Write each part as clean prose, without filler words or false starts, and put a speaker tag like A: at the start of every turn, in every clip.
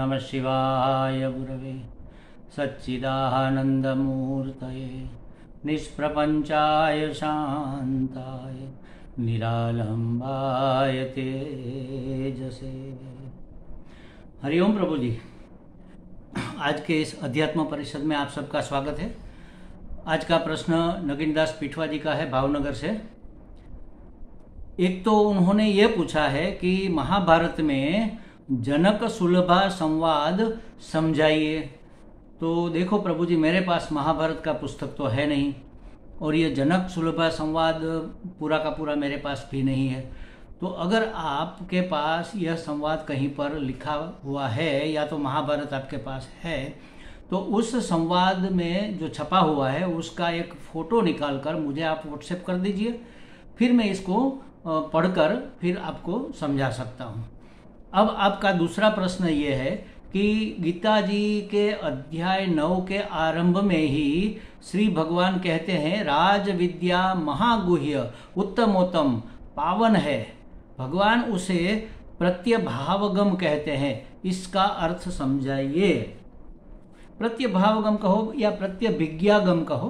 A: नमः शिवाय गुरवे सच्चिदानन्दमूर्तये निष्प्रपञ्चाय शान्ताय निरालम्बाय तेजसे। हरिओम प्रभु जी, आज के इस अध्यात्म परिषद में आप सबका स्वागत है। आज का प्रश्न नगीनदास पीठवा जी का है, भावनगर से। एक तो उन्होंने ये पूछा है कि महाभारत में जनक सुलभा संवाद समझाइए। तो देखो प्रभु जी, मेरे पास महाभारत का पुस्तक तो है नहीं और ये जनक सुलभा संवाद पूरा का पूरा मेरे पास भी नहीं है। तो अगर आपके पास यह संवाद कहीं पर लिखा हुआ है या तो महाभारत आपके पास है, तो उस संवाद में जो छपा हुआ है उसका एक फ़ोटो निकाल कर मुझे आप व्हाट्सएप कर दीजिए, फिर मैं इसको पढ़कर फिर आपको समझा सकता हूँ। अब आपका दूसरा प्रश्न ये है कि गीता जी के अध्याय 9 के आरंभ में ही श्री भगवान कहते हैं राज विद्या महागुह्य उत्तमोत्तम पावन है। भगवान उसे प्रत्यभावगम कहते हैं, इसका अर्थ समझाइए। प्रत्यभावगम कहो या प्रत्यभिज्ञागम कहो।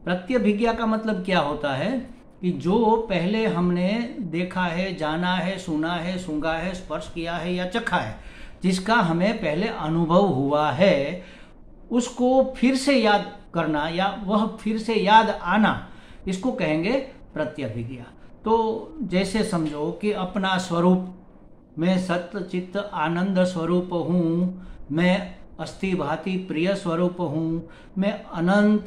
A: प्रत्यभिज्ञा का मतलब क्या होता है कि जो पहले हमने देखा है, जाना है, सुना है, सूंघा है, स्पर्श किया है या चखा है, जिसका हमें पहले अनुभव हुआ है, उसको फिर से याद करना या वह फिर से याद आना, इसको कहेंगे प्रत्यभिज्ञा। तो जैसे समझो कि अपना स्वरूप, मैं सत्य चित्त आनंद स्वरूप हूँ, मैं अस्थि भांति प्रिय स्वरूप हूँ, मैं अनंत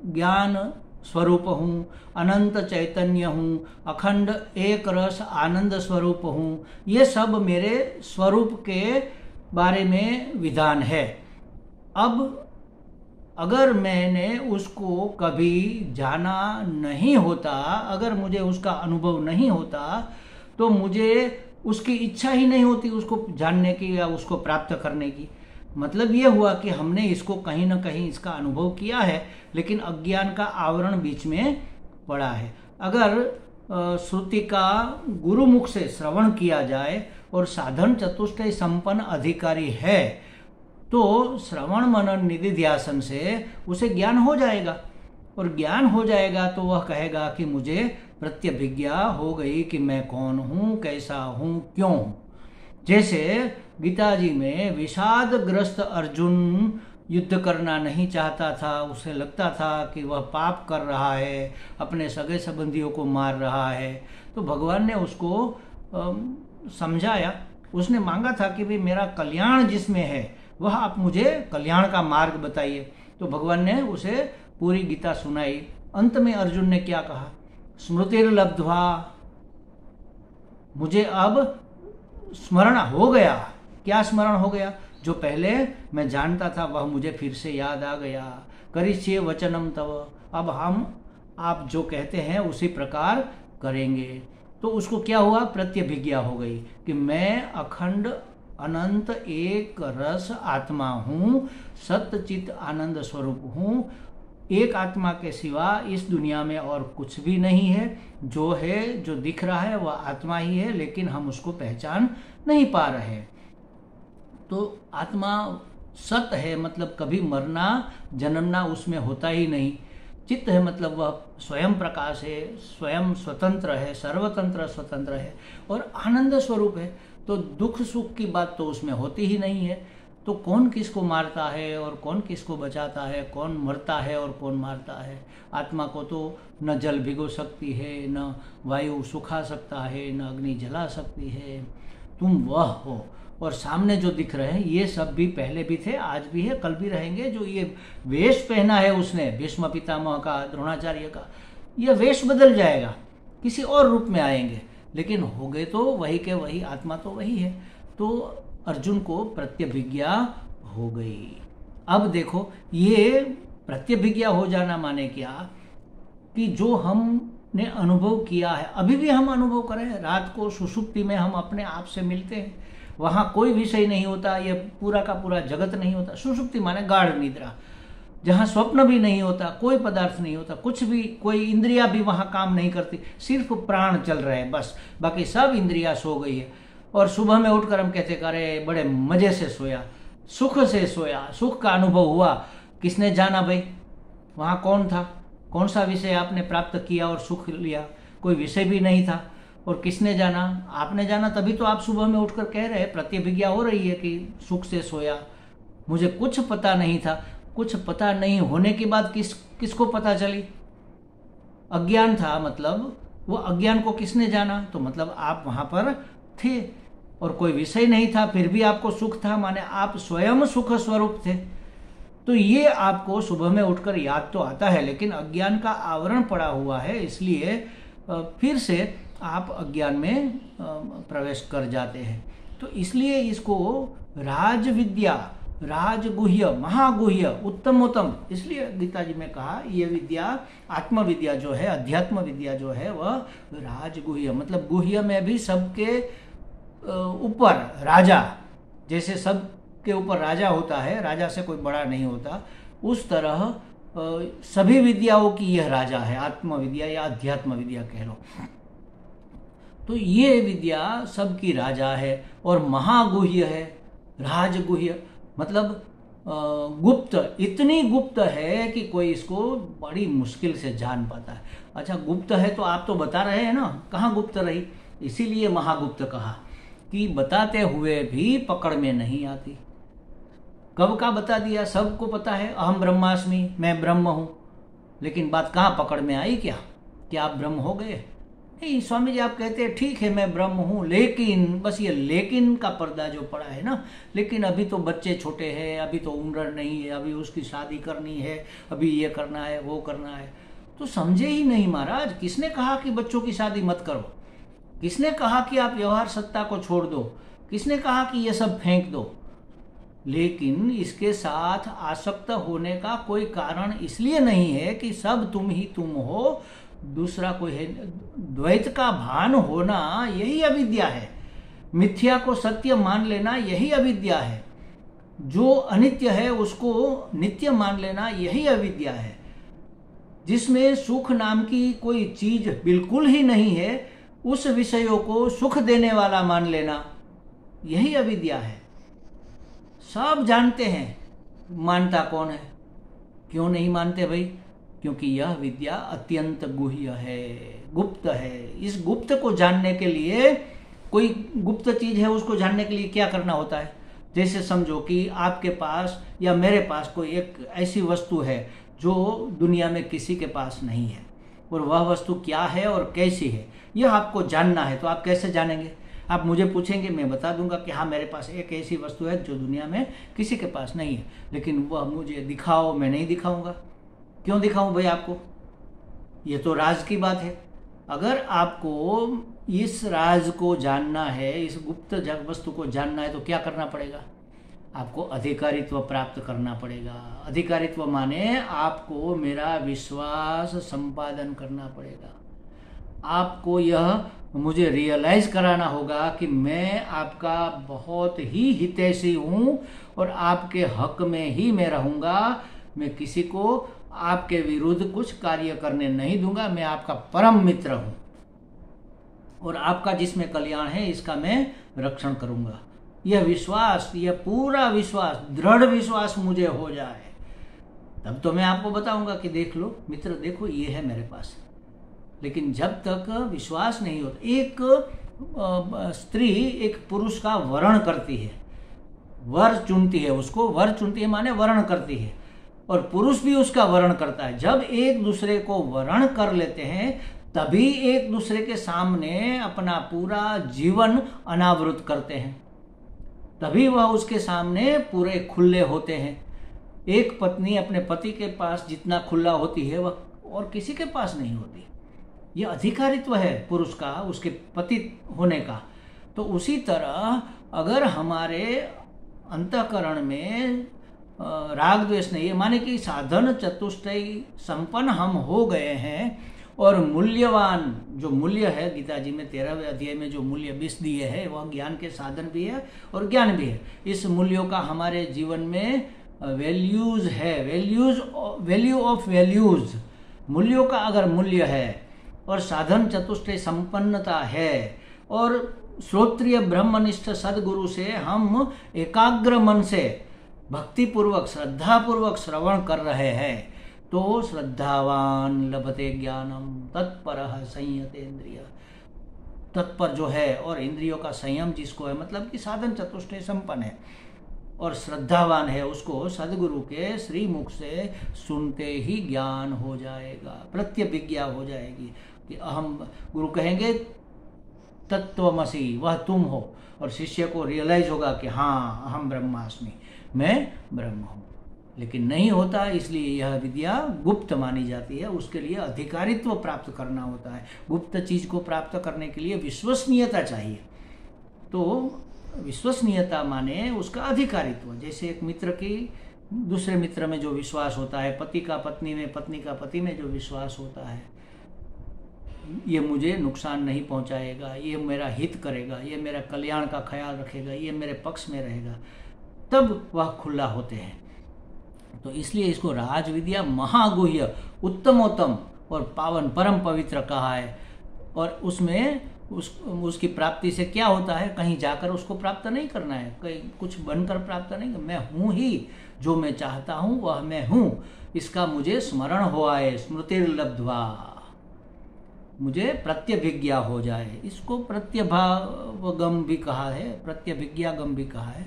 A: ज्ञान स्वरूप हूँ, अनंत चैतन्य हूँ, अखंड एक रस आनंद स्वरूप हूँ। ये सब मेरे स्वरूप के बारे में विधान है। अब अगर मैंने उसको कभी जाना नहीं होता, अगर मुझे उसका अनुभव नहीं होता, तो मुझे उसकी इच्छा ही नहीं होती उसको जानने की या उसको प्राप्त करने की। मतलब ये हुआ कि हमने इसको कहीं ना कहीं इसका अनुभव किया है, लेकिन अज्ञान का आवरण बीच में पड़ा है। अगर श्रुति का गुरुमुख से श्रवण किया जाए और साधन चतुष्टय संपन्न अधिकारी है, तो श्रवण मनन निधि ध्यासन से उसे ज्ञान हो जाएगा। और ज्ञान हो जाएगा तो वह कहेगा कि मुझे प्रत्यभिज्ञा हो गई कि मैं कौन हूँ, कैसा हूँ, क्यों। जैसे गीता जी में विषादग्रस्त अर्जुन युद्ध करना नहीं चाहता था, उसे लगता था कि वह पाप कर रहा है, अपने सगे संबंधियों को मार रहा है। तो भगवान ने उसको समझाया। उसने मांगा था कि भाई मेरा कल्याण जिसमें है वह आप मुझे कल्याण का मार्ग बताइए। तो भगवान ने उसे पूरी गीता सुनाई। अंत में अर्जुन ने क्या कहा, स्मृतिर्लब्ध्वा, मुझे अब स्मरण हो गया। क्या स्मरण हो गया? जो पहले मैं जानता था वह मुझे फिर से याद आ गया। करिष्ये वचनम तव, अब हम आप जो कहते हैं उसी प्रकार करेंगे। तो उसको क्या हुआ? प्रत्यभिज्ञा हो गई कि मैं अखंड अनंत एक रस आत्मा हूँ, सत्य चित्त आनंद स्वरूप हूँ। एक आत्मा के सिवा इस दुनिया में और कुछ भी नहीं है। जो है, जो दिख रहा है वह आत्मा ही है, लेकिन हम उसको पहचान नहीं पा रहे। तो आत्मा सत है, मतलब कभी मरना जन्मना उसमें होता ही नहीं। चित्त है मतलब वह स्वयं प्रकाश है, स्वयं स्वतंत्र है, सर्वतंत्र स्वतंत्र है और आनंद स्वरूप है। तो दुख सुख की बात तो उसमें होती ही नहीं है। तो कौन किसको मारता है और कौन किसको बचाता है, कौन मरता है और कौन मारता है? आत्मा को तो न जल भिगो सकती है, न वायु सुखा सकता है, न अग्नि जला सकती है। तुम वह हो। और सामने जो दिख रहे हैं ये सब भी पहले भी थे, आज भी है, कल भी रहेंगे। जो ये वेश पहना है उसने, भीष्म पितामह का, द्रोणाचार्य का, यह वेश बदल जाएगा, किसी और रूप में आएंगे, लेकिन हो गए तो वही के वही, आत्मा तो वही है। तो अर्जुन को प्रत्यभिज्ञा हो गई। अब देखो, ये प्रत्यभिज्ञा हो जाना माने क्या कि जो हमने अनुभव किया है, अभी भी हम अनुभव करें। रात को सुषुप्ति में हम अपने आप से मिलते हैं, वहाँ कोई विषय नहीं होता, ये पूरा का पूरा जगत नहीं होता। सुषुप्ति माने गाढ़ निद्रा, जहाँ स्वप्न भी नहीं होता, कोई पदार्थ नहीं होता, कुछ भी, कोई इंद्रिया भी वहाँ काम नहीं करती, सिर्फ प्राण चल रहे हैं बस, बाकी सब इंद्रिया सो गई है। और सुबह में उठकर हम कहते अरे बड़े मजे से सोया, सुख से सोया, सुख का अनुभव हुआ, किसने जाना भाई? वहां कौन था? कौन सा विषय आपने प्राप्त किया और सुख लिया? कोई विषय भी नहीं था। और किसने जाना? आपने जाना, तभी तो आप सुबह में उठकर कह रहे हैं, प्रतिभिज्ञा हो रही है कि सुख से सोया, मुझे कुछ पता नहीं था। कुछ पता नहीं होने के बाद किसको पता चली? अज्ञान था, मतलब वो अज्ञान को किसने जाना? तो मतलब आप वहां पर थे और कोई विषय नहीं था, फिर भी आपको सुख था, माने आप स्वयं सुख स्वरूप थे। तो ये आपको सुबह में उठकर याद तो आता है, लेकिन अज्ञान का आवरण पड़ा हुआ है, इसलिए फिर से आप अज्ञान में प्रवेश कर जाते हैं। तो इसलिए इसको राजविद्या, राजगुह्य, महागुह्य, उत्तमोत्तम, इसलिए गीता जी में कहा ये विद्या, आत्मविद्या जो है, अध्यात्म विद्या जो है, वह राजगुह्य, मतलब गुह्य में भी सबके ऊपर राजा, जैसे सबके ऊपर राजा होता है, राजा से कोई बड़ा नहीं होता, उस तरह सभी विद्याओं की यह राजा है, आत्मविद्या या अध्यात्म विद्या कह लो। तो ये विद्या सबकी राजा है और महागुह्य है। राजगुह्य मतलब गुप्त, इतनी गुप्त है कि कोई इसको बड़ी मुश्किल से जान पाता है। अच्छा, गुप्त है तो आप तो बता रहे हैं ना, कहाँ गुप्त रही? इसीलिए महागुप्त कहा कि बताते हुए भी पकड़ में नहीं आती। कब का बता दिया, सबको पता है, अहम ब्रह्मास्मि, मैं ब्रह्म हूं, लेकिन बात कहाँ पकड़ में आई? क्या आप ब्रह्म हो गए? नहीं, स्वामी जी आप कहते हैं ठीक है मैं ब्रह्म हूं, लेकिन, बस ये लेकिन का पर्दा जो पड़ा है ना, लेकिन अभी तो बच्चे छोटे हैं, अभी तो उम्र नहीं है, अभी उसकी शादी करनी है, अभी ये करना है, वो करना है। तो समझे ही नहीं महाराज, किसने कहा कि बच्चों की शादी मत करो? किसने कहा कि आप व्यवहार सत्ता को छोड़ दो? किसने कहा कि ये सब फेंक दो? लेकिन इसके साथ आसक्त होने का कोई कारण इसलिए नहीं है कि सब तुम ही तुम हो, दूसरा कोई है। द्वैत का भान होना यही अविद्या है, मिथ्या को सत्य मान लेना यही अविद्या है, जो अनित्य है उसको नित्य मान लेना यही अविद्या है, जिसमें सुख नाम की कोई चीज बिल्कुल ही नहीं है, उस विषयों को सुख देने वाला मान लेना यही अविद्या है। सब जानते हैं, मानता कौन है? क्यों नहीं मानते भाई? क्योंकि यह विद्या अत्यंत गुह्य है, गुप्त है। इस गुप्त को जानने के लिए, कोई गुप्त चीज है उसको जानने के लिए क्या करना होता है? जैसे समझो कि आपके पास या मेरे पास कोई एक ऐसी वस्तु है जो दुनिया में किसी के पास नहीं है, और वह वस्तु क्या है और कैसी है यह आपको जानना है। तो आप कैसे जानेंगे? आप मुझे पूछेंगे, मैं बता दूंगा कि हाँ मेरे पास एक ऐसी वस्तु है जो दुनिया में किसी के पास नहीं है, लेकिन वह मुझे दिखाओ, मैं नहीं दिखाऊंगा। क्यों दिखाऊं भाई आपको? ये तो राज की बात है। अगर आपको इस राज को जानना है, इस गुप्त वस्तु को जानना है, तो क्या करना पड़ेगा? आपको अधिकारित्व प्राप्त करना पड़ेगा। अधिकारित्व माने आपको मेरा विश्वास संपादन करना पड़ेगा। आपको यह मुझे रियलाइज कराना होगा कि मैं आपका बहुत ही हितैषी हूं और आपके हक में ही मैं रहूंगा। मैं किसी को आपके विरुद्ध कुछ कार्य करने नहीं दूंगा। मैं आपका परम मित्र हूं और आपका जिसमें कल्याण है इसका मैं रक्षण करूंगा। यह विश्वास, यह पूरा विश्वास, दृढ़ विश्वास मुझे हो जाए, तब तो मैं आपको बताऊंगा कि देख लो मित्र, देखो ये है मेरे पास। लेकिन जब तक विश्वास नहीं होता, एक स्त्री एक पुरुष का वर्ण करती है, वर चुनती है, उसको वर चुनती है माने वर्ण करती है, और पुरुष भी उसका वर्ण करता है। जब एक दूसरे को वर्ण कर लेते हैं तभी एक दूसरे के सामने अपना पूरा जीवन अनावृत करते हैं, तभी वह उसके सामने पूरे खुले होते हैं। एक पत्नी अपने पति के पास जितना खुला होती है वह और किसी के पास नहीं होती। यह अधिकारित्व है पुरुष का, उसके पति होने का। तो उसी तरह अगर हमारे अंतःकरण में राग द्वेष नहीं है, माने कि साधन चतुष्टय संपन्न हम हो गए हैं, और मूल्यवान जो मूल्य है, गीता जी में 13वें अध्याय में जो मूल्य 20 दिए है वह ज्ञान के साधन भी है और ज्ञान भी है। इस मूल्यों का हमारे जीवन में वैल्यूज है, वैल्यू ऑफ वैल्यूज। मूल्यों का अगर मूल्य है और साधन चतुष्टय संपन्नता है और श्रोत्रिय ब्रह्मनिष्ठ सदगुरु से हम एकाग्र मन से भक्ति पूर्वक श्रद्धा पूर्वक श्रवण कर रहे हैं तो श्रद्धावान लभते ज्ञानम तत्पर संयतेन्द्रिय। तत्पर जो है और इंद्रियों का संयम जिसको है, मतलब कि साधन चतुष्टय संपन्न है और श्रद्धावान है, उसको सदगुरु के श्री मुख से सुनते ही ज्ञान हो जाएगा, प्रत्यभिज्ञा हो जाएगी कि अहम, गुरु कहेंगे तत्त्वमसि, वह तुम हो, और शिष्य को रियलाइज होगा कि हाँ अहम ब्रह्मास्मि, मैं ब्रह्म हूँ। लेकिन नहीं होता, इसलिए यह विद्या गुप्त मानी जाती है। उसके लिए अधिकारित्व प्राप्त करना होता है। गुप्त चीज को प्राप्त करने के लिए विश्वसनीयता चाहिए। तो विश्वसनीयता माने उसका अधिकारित्व। जैसे एक मित्र की दूसरे मित्र में जो विश्वास होता है, पति का पत्नी में, पत्नी का पति में जो विश्वास होता है, ये मुझे नुकसान नहीं पहुंचाएगा, ये मेरा हित करेगा, ये मेरा कल्याण का ख्याल रखेगा, ये मेरे पक्ष में रहेगा, तब वह खुला होते हैं। तो इसलिए इसको राज विद्या महागुह्य, उत्तमोत्तम और पावन, परम पवित्र कहा है। और उसमें उसकी प्राप्ति से क्या होता है, कहीं जाकर उसको प्राप्त नहीं करना है, कहीं कुछ बनकर प्राप्त नहीं, मैं हूँ ही, जो मैं चाहता हूँ वह मैं हूँ, इसका मुझे स्मरण हो आए, स्मृतिर्लब्ध्वा, मुझे प्रत्यभिज्ञा हो जाए। इसको प्रत्यभावगम भी कहा है, प्रत्यभिज्ञागम भी कहा है।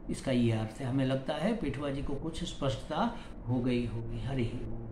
A: इसका ये अर्थ है। हमें लगता है पीठवा जी को कुछ स्पष्टता हो गई होगी। हरि ओम।